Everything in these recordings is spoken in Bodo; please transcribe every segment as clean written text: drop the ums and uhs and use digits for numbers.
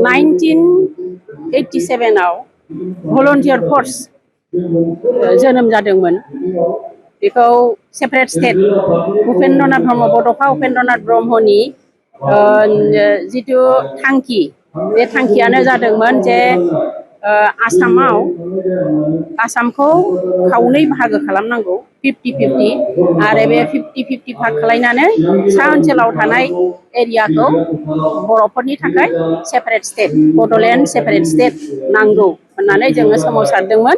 1987 आव भलन्टियार फर्स जोनोम जादोंमोन बेखौ सेपारेट स्टेट उपेन्द्रनाथ ब्रह्म बड'फा उपेन्द्रनाथ ब्रह्मनि जिथु थांखि बे थांखियानो जादोंमोन जे आसामखौ खावनै बाहागो खालामनांगौ 50-50 आरो बे 50-50 भाग खालायनानै सा ओनसोलाव थानाय एरियाखौ बर'फोरनि थाखाय separate state Bodoland separate state नांगौ होननानै जोङो सोमावसारदोंमोन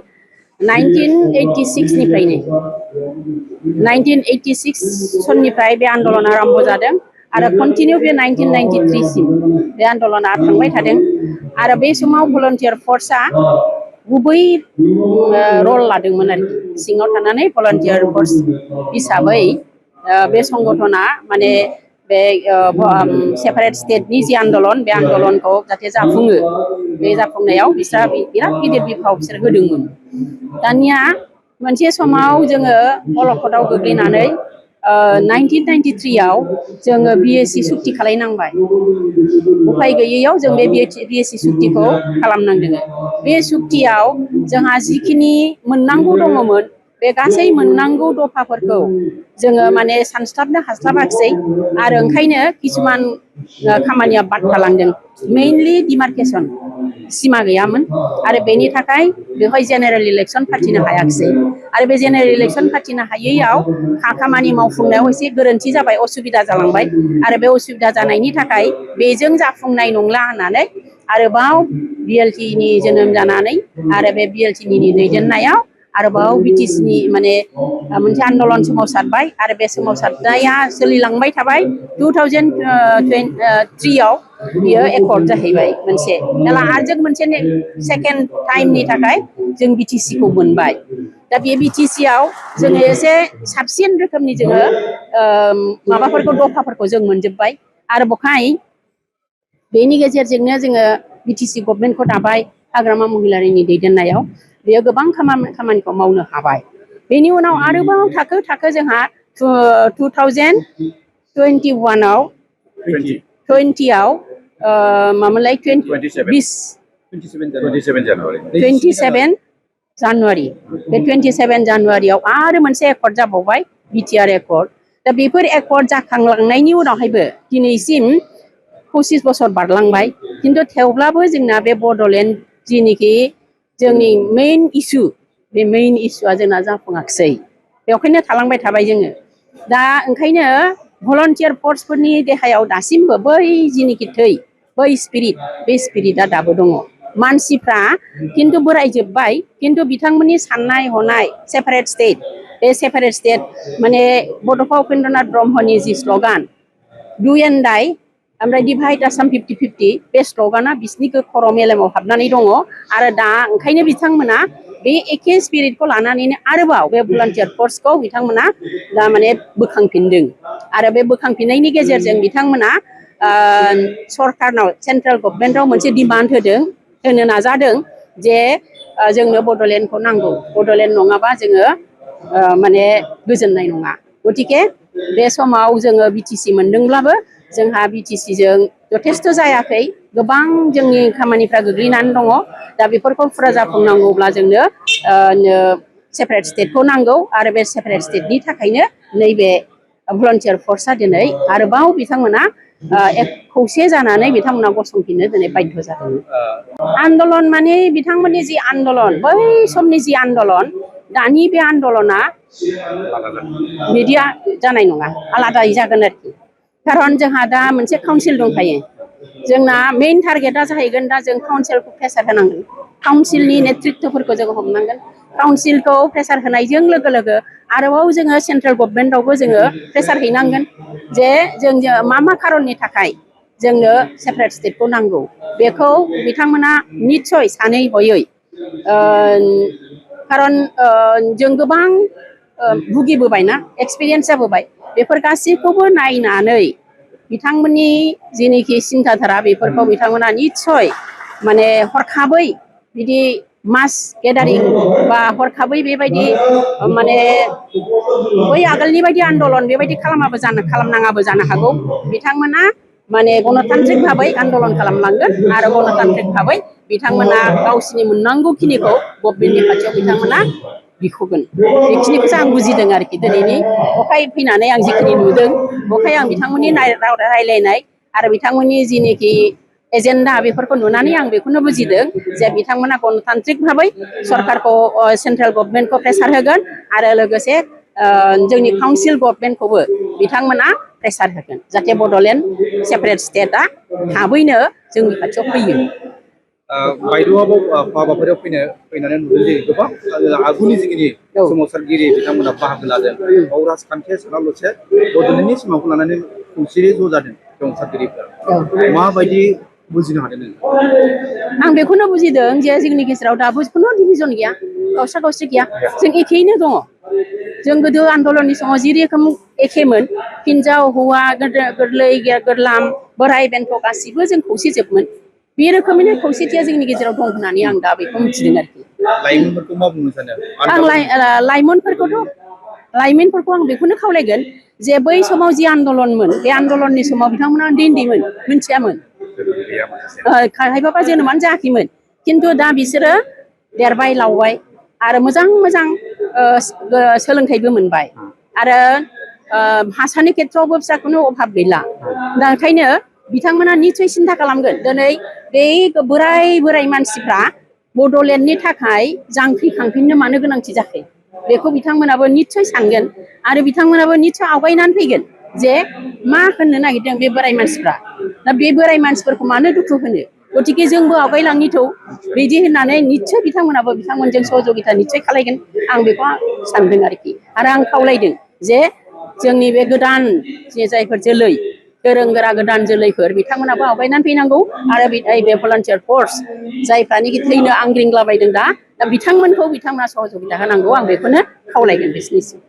1986 निफ्रायनो 1986 सननिफ्राय बे आन्दलना आरम्भ जादों आरो कन्टिनिउ बे 1993 सिम बे आन्दलना थांबाय थादों आरो बे समाव भलन्टियार फर्सआ गुबै रल लादोंमोन आरोखि सिङाव थानानै भलन्टियार फर्स हिसाबै बे संगठना माने बे सेपारेट स्टेटनि जि आन्दलन बे आन्दलनखौ जाहाथे जाफुङो बे जाफुंनायाव बिस्रा बिराद गिदिर बिफाव बिसोर होदोंमोन दानिया मोनसे समाव जोङो अलखदाव गोग्लैनानै 1993 आव जोङो बिएसि सुक्ति खालायनांबाय उफाय गैयैयाव जों बे बिएसि सुक्तिखौ खालामनांदों बे सुक्तियाव जोंहा जिखिनि मोननांगौ दङमोन बे गासै मोननांगौ दफाफोरखौ जोङो माने सानस्लाबनो हास्लाबाखिसै आरो ओंखायनो किसुमान खामानिया बाद थालांदों मेइनलि डिमार्केसन सिमा गैयामोन आरो बेनि थाखाय बेवहाय जेनेरेल इलेक्सन फाथिनो हायाखिसै आरो बे जेनेरेल इलेक्सन फाथिनो हायैयाव खामानि मावफुंनायाव एसे गोरोन्थि जाबाय असुबिदा जालांबाय आरो बे असुबिदा जानायनि थाखाय बेजों जाफुंनाय नंला होननानै आरोबाव बिएलटिनि जोनोम जानानै आरो बे बिएलटिनि दैदेननायाव आरोबाव बिटिसिनि माने मोनसे आन्दलन सोमावसारबाय आरो बे सोमावसारनाया सोलिलांबाय थाबाय 2003 आव बियो एकर्ड जाहैबाय मोनसे दाला आरो जों मोनसे सेकेन्ड टाइमनि थाखाय जों बिटिसिखौ मोनबाय दा बे बिटिसिआव जोङो एसे साबसिन रोखोमनि जोङो माबाफोरखौ दफाफोरखौ जों मोनजोब्बाय आरो बहाय बेनि गेजेरजोंनो जोङो बिटिसि गभर्नमेन्टखौ दाबाय हाग्रामा महिलारिनि दैदेननायाव बेयो गोबां खामानिखौ मावनो हाबाय बेनि उनाव आरोबाव थाखो थाखो जोंहा 2021 आव 20 आव मामोनलाय 27 जानुवारि बे 27 जानुवारियाव आरो मोनसे एकर्ड जाबावबाय बिटिआर एकर्ड दा बेफोर एकर्ड जाखांलांनायनि उनावहायबो दिनैसिम 25 बोसोर बारलांबाय खिन्थु थेवब्लाबो जोंना बे बड'लेण्ड जिनिखि जोंनि मेइन इसु बे मेइन इसुआ जोंना जाफुङाखिसै बेवहायनो थालांबाय थाबाय जोङो दा ओंखायनो भलन्टियार फर्सफोरनि देहायाव दासिमबो बै जिनिखि थै बै स्पिरिट बे स्पिरिटआ दाबो दङ मानसिफ्रा खिन्थु बोरायजोब्बाय खिन्थु बिथांमोननि साननाय हनाय सेपारेट स्टेट बे सेपारेट स्टेट माने बड'फा उपेन्द्रनाथ ब्रह्मनि जि स्ल'गान डु एन्ड डाइ ओमफ्राय डिभाइड आसाम 50-50 बे स्ल'गाना बिसिनि खर' मेलेमाव हाबनानै दङ आरो दा ओंखायनो बिथांमोना बे एखे स्पिरिटखौ लानानैनो आरोबाव बे भलन्टियार फर्सखौ बिथांमोना दा माने बोखांफिनदों आरो बे बोखांफिननायनि गेजेरजों बिथांमोना सरकारनाव सेन्ट्रेल गभर्नमेन्टआव मोनसे डिमान्ड होनो नाजादों जे जोंनो बड'लेण्डखौ नांगौ बड'लेण्ड नङाबा जोङो माने गोजोननाय नङा गतिके बे समाव जोङो बिटिसि मोनदोंब्लाबो जोंहा बिटिसिजों जथेस्थ' जायाखै गोबां जोंनि खामानिफ्रा गोग्लैनानै दङ दा बेफोरखौ फुरा जाफुंनांगौब्ला जोंनो सेपारेट स्टेटखौ नांगौ आरो बे सेपारेट स्टेटनि थाखायनो नैबे भलन्टियार फर्सआ दिनै आरोबाव बिथांमोना खौसे जानानै बिथांमोना गसंफिननो दिनै बाध्य जादों आन्दलन माने बिथांमोननि जि आन्दलन बै समनि जि आन्दलन दानि बे आन्दलना बिदिया जानाय नङा आलादायै जागोन आरोखि खारन जोंहा दा मोनसे काउन्सिल दंखायो जोंना मेइन टारगेटआ जाहैगोन दा जों काउन्सिलखौ प्रेसार होनांगोन काउन्सिलनि नेतृत्वफोरखौ जों हमनांगोन काउन्सिलखौ प्रेसार होनायजों लोगो लोगो आरोबाव जोङो सेन्ट्रेल गभर्नमेन्टआवबो जोङो प्रेसार हैनांगोन जे जों मा खारननि थाखाय जोंनो सेपारेट स्टेटखौ नांगौ बेखौ बिथांमोना निस्सय सानै हयै खारन जों गोबां भुगिबोबायना एक्सपिरियेन्स जाबोबाय बेफोर गासैखौबो नायनानै बिथांमोननि जेनोखि सिन्थाधारा बेफोरखौ बिथांमोना निस्सय माने हरखाबै बिदि मास गेदारिं बा हरखाबै बेबायदि माने बै आगोलनि बायदि आन्दलन बेबायदि खालामनाङाबो जानो हागौ बिथांमोना माने गणतान्त्रिक भाबै आन्दलन खालामलांगोन आरो गणतान्त्रिक भाबै बिथांमोना गावसिनि मोननांगौखिनिखौ गभर्नमेन्टनि खाथियाव बिथांमोना बिख'गोन बेखिनिखौसो आं बुजिदों आरोखि दिनैनि अखाय फैनानै आं जिखिनि नुदों अखाय आं बिथांमोननि रायलायनाय आरो बिथांमोननि जिनिखि एजेन्डा बेफोरखौ नुनानै आं बेखौनो बुजिदों जे बिथांमोना गणतान्त्रिक भाबै सरकारखौ सेन्ट्रेल गभर्नमेन्टखौ प्रेसार होगोन आरो लोगोसे जोंनि काउन्सिल गभर्नमेन्टखौबो बिथांमोना प्रेसार होगोन जाहाथे बड'लेण्ड सेपारेट स्टेटआ थाबैनो जोंनि खाथियाव फैयो बायद'आबो हाबाफारियाव फैनानै नुदों जे गोबां आगुनि जोंनि सोमावसारगिरि बिथांमोना बाहागो लादों बाव राजखान्थिया सानाल'से बड'लेण्डनि सिमाखौ लानानै खौसेयै ज' जादों सोमावसारगिरिफ्रा माबायदि बुजिनो हादों नों आं बेखौनो बुजिदों जे जोंनि गेजेराव दाबो खुनु डिभिजन गैया गावसा गावस्रि गैया जों एखेयैनो दङ जों गोदो आन्दलननि समाव जि रोखोम एखेमोन हिनजाव हौवा गोरलै गोरलाम बोराय बेन्थ गासिबो जों खौसेजोबमोन बे रोखोमैनो खौसेथिया जोंनि गेजेराव दं होननानै आं दा बेखौ मिथिदों आरोखि लाइमोनफोरखौ मा बुंनो सानो आं लाइमोनफोरखौ आं बेखौनो खावलायगोन जे बै समाव जि आन्दलनमोन बे आन्दलननि समाव बिथांमोना उन्दैमोन मिथियामोन खायफाबा जोनोमानो जायाखैमोन खिन्थु दा बिसोरो देरबाय लावबाय आरो मोजां सोलोंथाइबो मोनबाय आरो भाषानि खेथ्रआवबो फिसाखौनो अभाब गैला दा ओंखायनो बिथांमोना निस्सय सिन्था खालामगोन दिनै बे बोराय मानसिफ्रा बड'लेण्डनि थाखाय जांख्रिखांफिननो मानो गोनांथि जाखो बेखौ बिथांमोनाबो निस्सय सानगोन आरो बिथांमोनाबो निस्सय आवगायनानै फैगोन जे मा होननो नागिरदों बे बोराय मानसिफ्रा दा बे बोराय मानसिफोरखौ मानो दुखु होनो गतिके जोंबो आवगायलांनिथौ बिदि होननानै निस्सय बिथांमोनाबो बिथांमोनजों सहযোगिता निस्सय खालायगोन आं बेखौ सानदों आरोखि आरो आं खावलायदों जे जोंनि बे गोदान जे जायफोर जोलै गोरों गोरा गोदान जोलैफोर बिथांमोनाबो आवगायनानै फैनांगौ आरो बे भलान्टियार फर्स जायफ्रानोखि थैनो आंग्रिंलाबायदों दा बिथांमोनखौ बिथांमोना सहযোगिता होनांगौ आं बेखौनो खावलायगोन बिसोरनिसिम